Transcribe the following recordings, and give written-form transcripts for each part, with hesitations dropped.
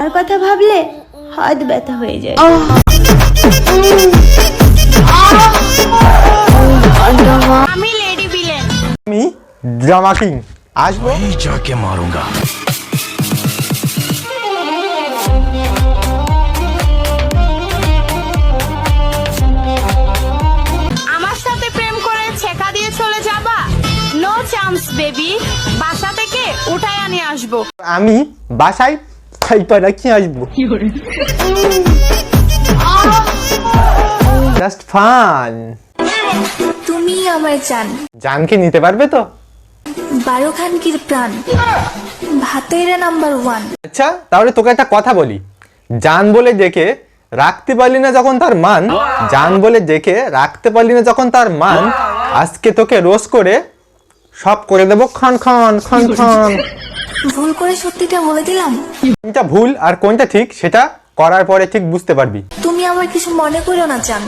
আর কথা ভাবলে হাত ব্যথা হয়ে যায়। আমি লেডি ভিলেন, আমি ড্রামা কিং, আসবো जाके मारूंगा। আমার সাথে প্রেম করে ছেকা দিয়ে চলে যাবা? নো চান্স বেবি, বাসা থেকে উঠায় আনিয়ে আসবো। আমি বাসায় খাইপা রাখি আসবো। Just fun. তুমি আমার জান, জানকে নিতে পারবে তো? 12 খানকির প্রাণ, ভাতেরা নাম্বার 1। আচ্ছা তাহলে তোকে একটা কথা বলি, জান বলে ডেকে রাখতে পারলি না যখন তার মান, জান বলে ডেকে রাখতে পারলি না যখন তার মান, আজকে তোকে রোজ করে সব করে দেবো খান খান খান খান। ভুল করে সত্যিটা বলে দিলাম। কোনটা ভুল আর কোনটা ঠিক সেটা করার পরে ঠিক বুঝতে পারবি। তুমি আমার কিছু মনে করো না জান।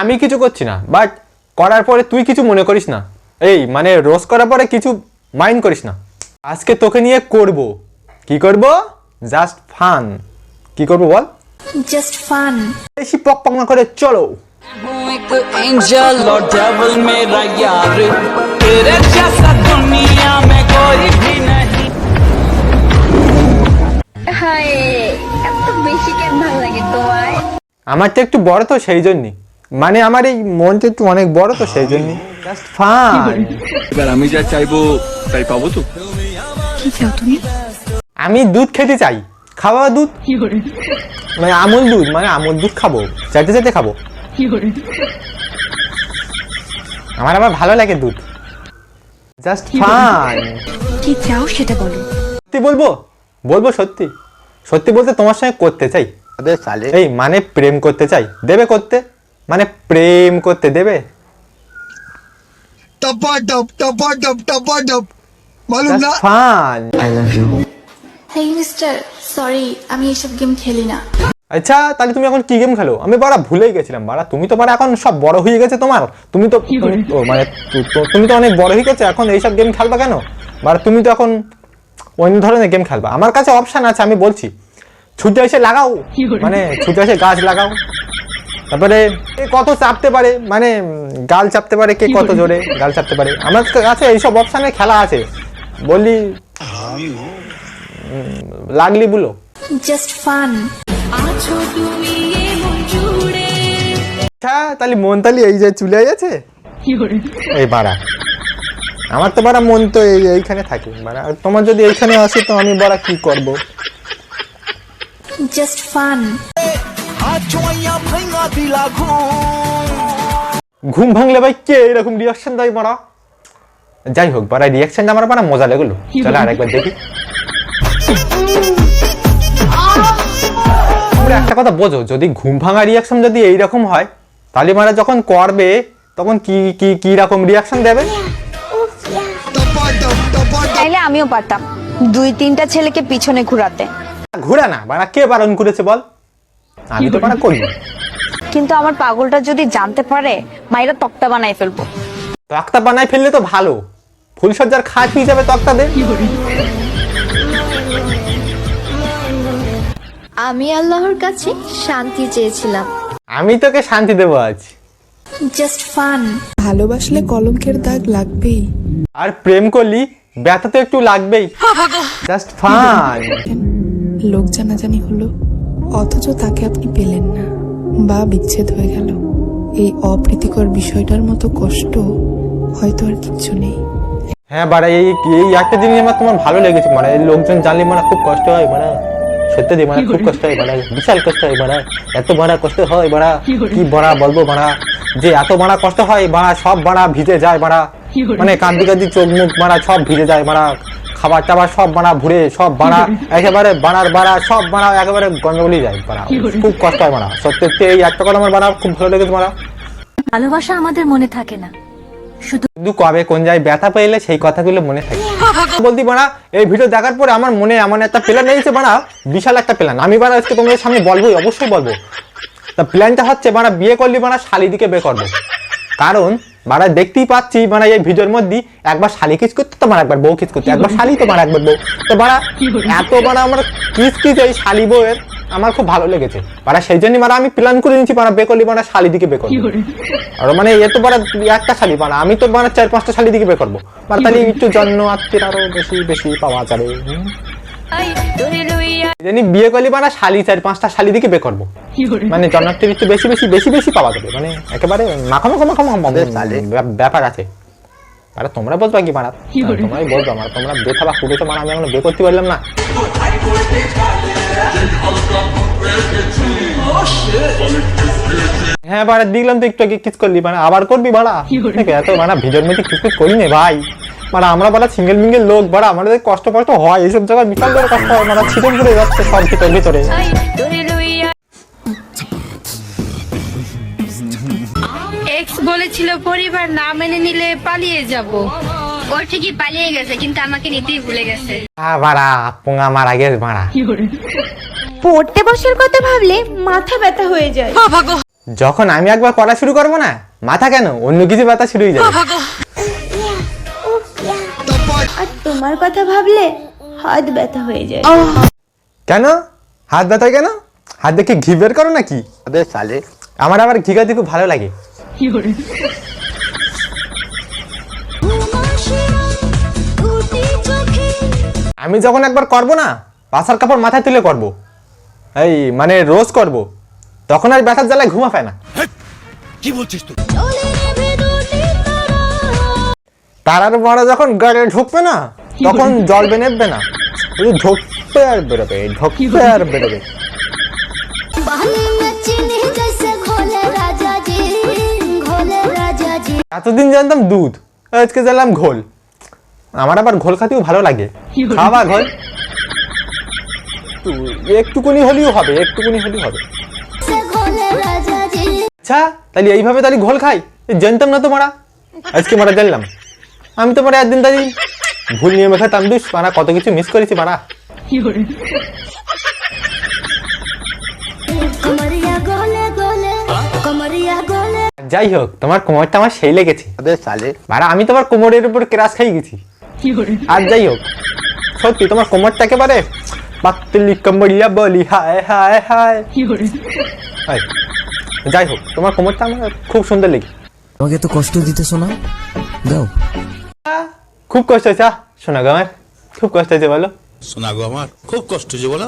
আমি কিছু করছি না, বাট করার পরে তুই কিছু মনে করিস না। এই মানে রোজ করার পরে কিছু মাইন্ড করিস না। আজকে তোকে নিয়ে করব, কি করব? Just fun. কি করব বল? Just fun. বেশি পক পক না করে চলো। हूँ एक एंजल और डेविल मेरा यार, तेरे जैसा दुनिया में कोई भी नहीं। হায়, এত বেশি কেন ভালো লাগে তোমায়? আমার তো একটু বড় তো সেই জন্যই, মানে আমার এই মনটা একটু অনেক বড় তো সেই জন্যই। Just fun. এবার আমি যা চাইবো তাই পাবো তো? কি চাও তুমি? আমি দুধ খেতে চাই, খাওয়া দুধ, মানে আমুল দুধ, মানে আমুল দুধ খাবো, চাইতে চাইতে খাবো। আমার আবার ভালো লাগে দুধ। Just fun. কি চাও সেটা বলো। সত্যি বলবো, বলবো সত্যি, সত্যি বলতে তোমার সঙ্গে করতে চাই। এই মানে প্রেম করতে চাই, দেবে করতে? মানে প্রেম করতে দেবে? मालूम ফান। হেই মিস্টার, সরি আমি এসব গেম খেলি না। আচ্ছা তাহলে তুমি এখন কি গেম খেলো? আমি বাড়া ভুলেই গেছিলাম। বাড়া তুমি তো বাড়া এখন সব বড় হয়ে গেছে তোমার, তুমি তো মানে তুমি তো অনেক বড় হয়ে গেছে, এখন এইসব গেম খেলবা কেন? বাড়া তুমি তো এখন অন্য ধরনের গেম খেলবা। আমার কাছে অপশন আছে, আমি বলছি। ছুটে এসে লাগাও, মানে ছুটে এসে গাছ লাগাও। তারপরে কে কত চাপতে পারে, মানে গাল চাপতে পারে, কে কত জোরে গাল চাপতে পারে। আমার কাছে এইসব অপশানে খেলা আছে, বললি লাগলি বলো। Just fun. আচ্ছা তাহলে মন তালি এই যে চুলে আছে এই বাড়া, আমার তো বাড়া মন তো এইখানে থাকে বাড়া। আর তোমার যদি এইখানে আসে তো আমি বাড়া কি করব? Just fun. ঘুম ভাঙলে ভাই কে এরকম রিয়াকশন দেয় বাড়া? যাই হোক বাড়া, রিয়াকশনটা আমার বাড়া মজা লাগলো। চলো আরেকবার দেখি। একটা কথা বোঝো, যদি ঘুম ভাঙা রিয়াকশন যদি এইরকম হয়, তাহলে মানে যখন করবে তখন কি কি কি রকম রিয়াকশন দেবে? চাইলে আমিও পারতাম 2-3টা ছেলেকে পিছনে ঘুরাতে, ঘুরা না বাড়া, কে বারণ করেছে বল? আমি তো বাড়া করি। কিন্তু আমার পাগলটা যদি জানতে পারে মাইরা তক্তা বানাই ফেলবো। তক্তা বানায় ফেললে তো ভালো, ফুলসজ্জার খাট হয়ে যাবে তক্তা দে। আমি আল্লাহর কাছে শান্তি চেয়েছিলাম। আমি তোকে শান্তি দেবো আজ। Just fun. ভালোবাসলে কলঙ্কের দাগ লাগবেই, আর প্রেম করলি ব্যথা তো একটু লাগবেই। Just fun. লোক জানাজানি হলো অথচ তাকে আপনি পেলেন না, বা বিচ্ছেদ হয়ে গেল। এই অপ্রীতিকর বিষয়টার মতো কষ্ট হয়তো আর কিচ্ছু নেই। হ্যাঁ বাড়া, এই এই একটা জিনিস আমার তোমার ভালো লেগেছে, মানে এই লোকজন জানলে মানে খুব কষ্ট হয় বাড়া। সত্যি দি মানে খুব কষ্ট হয় বাড়া, বিশাল কষ্ট হয় বাড়া। এত বড় কষ্ট হয় বাড়া, কি বড়া বলবো বাড়া, যে এত বড় কষ্ট হয় বাড়া, সব বাড়া ভিজে যায় বাড়া, মানে কাঁদি কাঁদি চোখ মুখ বাড়া সব ভিজে যায় বাড়া। খাবার টাবার সব বাড়া ভুরে সব বাড়া একেবারে বাড়ার বাড়া সব বাড়া একেবারে গন্ডগোলই যায় বাড়া, খুব কষ্ট হয় বাড়া। সত্যি এই একটা কথা আমার বাড়া খুব ভালো লেগেছে বাড়া। ভালোবাসা আমাদের মনে থাকে না, শুধু কবে কোন জায়গায় ব্যথা পেলে সেই কথাগুলো মনে থাকে। বলতি বাড়া, এই ভিডিও দেখার পরে আমার মনে এমন একটা প্ল্যান নিয়েছে বাড়া, বিশাল একটা প্ল্যান। আমি বাড়া আজকে তোমাদের সামনে বলবোই, অবশ্যই বলবো। তা প্ল্যানটা হচ্ছে বাড়া, বিয়ে করলি বাড়া শালিদিকে বিয়ে করবো। কারণ বাড়া দেখতেই পাচ্ছি মানে এই ভিডিওর মধ্যে একবার শালি কিস করতে তো মানে একবার বউ কিস করতে, একবার শালি তো মানে একবার বউ, তো বাড়া এত মানে আমার কিস এই শালি বউয়ের আমার খুব ভালো লেগেছে বাড়া, সেই জন্যই মানে আমি প্ল্যান করে নিচ্ছি মানে বেকলি মানে শালি দিকে বেকল, আর মানে এ তো বাড়া একটা শালি মানে আমি তো মানে 4-5টা শালি দিকে বে করবো মানে, তাহলে একটু জন্ম আত্মীয় আরো বেশি বেশি পাওয়া যাবে। জানি বিয়ে করলে মানে শালি 4-5টা শালি দিকে বে করবো, মানে জন্মাত্মীর একটু বেশি বেশি বেশি বেশি পাওয়া যাবে, মানে একেবারে মাখানো ব্যাপার আছে। আরে তোমরা বলবা কি মারা, তোমরাই বলবা মারা, তোমরা বেথা বা কুড়েছো মানে আমি এখন বে করতে পারলাম না। হ্যাঁ বাড়া দেখলাম তো একটু আগে কিস করলি মানে আবার করবি বাড়া, এত মানে ভিডিওর মধ্যে কিস করি নে ভাই, মানে আমরা বাড়া সিঙ্গেল মিঙ্গেল লোক বাড়া, আমাদের কষ্ট হয় এইসব জায়গায় বিশাল বড় কষ্ট হয়, মানে ছিটন করে যাচ্ছে সব ভিতর ভিতরে। এক্স বলেছিল পরিবার না মেনে নিলে পালিয়ে যাব, ও ঠিকই পালিয়ে গেছে কিন্তু আমাকে নিতেই ভুলে গেছে। বাড়া পোঙা মারা গেছে বাড়া, পড়তে বসার কথা ভাবলে মাথা ব্যথা হয়ে যায়। যখন আমি একবার করা শুরু করবো না মাথা কেন অন্য কিছু ব্যথা শুরু হয়ে যাবে। আর তোমার কথা ভাবলে হাত ব্যথা হয়ে যায়। কেন হাত ব্যথা কেন, হাত দেখে ঘি বের করো নাকি সালে, আমার আবার ঘি খাইতে খুব ভালো লাগে। আমি যখন একবার করবো না পাশার কাপড় মাথায় তুলে করবো, এই মানে রোজ করব, তখন আর ব্যথার জ্বালায় ঘুমা পায় না। কি বলছিস তুই? তারার বড় যখন গাড়ি ঢুকবে না তখন জল বেনেবে না, ওই ঢুকবে আর বেরোবে, ঢুকবে আর বেরোবে। এতদিন জানতাম দুধ, আজকে জানলাম ঘোল, আমার আবার ঘোল খেতেও ভালো লাগে, খাওয়া ঘোল একটুকুনি হলেও হবে, একটুকুনি হলেও হবে। আচ্ছা তাহলে এইভাবে তাহলে ঘোল খাই, জানতাম না তো মারা, আজকে মারা জানলাম। আমি তো মারা একদিন তাই ভুল নিয়মে খেতাম, দুষ মারা কত কিছু মিস করেছি মারা। যাই হোক তোমার কোমরটা আমার সেই লেগেছে মারা, আমি তোমার কোমরের উপর ক্রাশ খাই গেছি। আর যাই হোক সত্যি তোমার কোমরটা একেবারে পাতলি কমরিয়া বলি হায় হায় হায়। যাই হোক তোমার কোমরটা আমার খুব সুন্দর লেগে। আমাকে তো কষ্ট দিতেছো না, দাও। খুব কষ্ট হয়েছে শোনা গো, আমার খুব কষ্ট হয়েছে বলো। শোনা গো আমার খুব কষ্ট হয়েছে বলো।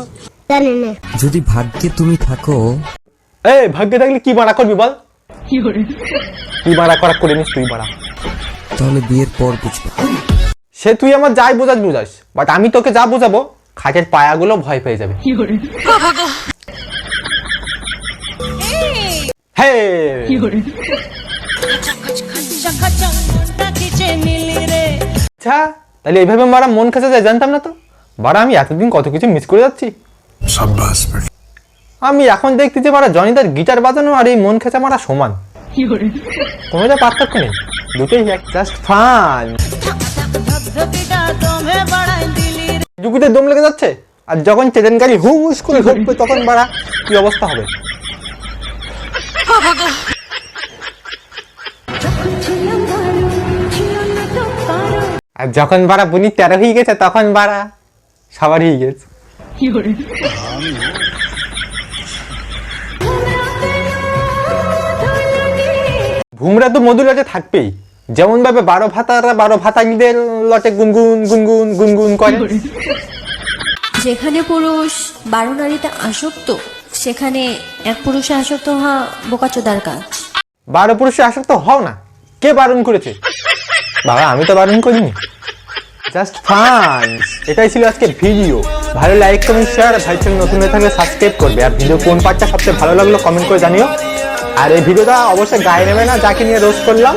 যদি ভাগ্যে তুমি থাকো, এই ভাগ্যে থাকলে কি বাড়া করবি বল, কি বাড়া করা করে নিস তুই বাড়া, তাহলে বিয়ের পর বুঝবে। সে তুই আমার যাই বুঝাস, বাট আমি তোকে যা বুঝাবো খাটের পায়াগুলো ভয় পেয়ে যাবে। আচ্ছা তাহলে এইভাবে মারা মন খেঁচে যায় জানতাম না তো বাড়া, আমি এতদিন কত কিছু মিস করে যাচ্ছি। আমি এখন দেখতে যে মারা জনিদার গিটার বাজানো আর এই মন খেঁচা মারা সমান, কোনো যা পার্থক্য নেই, দুটোই জাস্ট ফান। জুকুতে দম লেগে যাচ্ছে আর যখন ট্রেন গাড়ি হুস করে ঢুকবে তখন বাড়া কি অবস্থা হবে। আর যখন বাড়া বুনি 13 হয়ে গেছে তখন বাড়া সবার হয়ে গেছে। ভুমরা তো মধু লটে থাকবেই, যেমন ভাবে 12 ভাতারা 12 ভাতাগীদের লটে গুনগুন গুনগুন গুনগুন করে। যেখানে পুরুষ 12 নারীতে আসক্ত, সেখানে এক পুরুষে আসক্ত হওয়া বোকাচোদার কাজ। 12 পুরুষে আসক্ত হও না, কে বারণ করেছে? বাবা আমি তো বারণ করিনি, জাস্ট ফান। এটাই ছিল আজকের ভিডিও, ভালো লাইক কমেন্ট শেয়ার, ভাই চ্যানেল নতুন হয়ে থাকলে সাবস্ক্রাইব করবে, আর ভিডিও কোন পার্টটা সবচেয়ে ভালো লাগলো কমেন্ট করে জানিও। আর এই ভিডিওটা অবশ্যই গায়ে নেবে না, যাকে নিয়ে রোস্ট করলাম,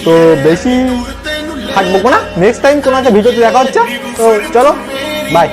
তো বেশি থাকবো না, নেক্সট টাইম কোনো একটা ভিডিওতে দেখা হচ্ছে, তো চলো বাই।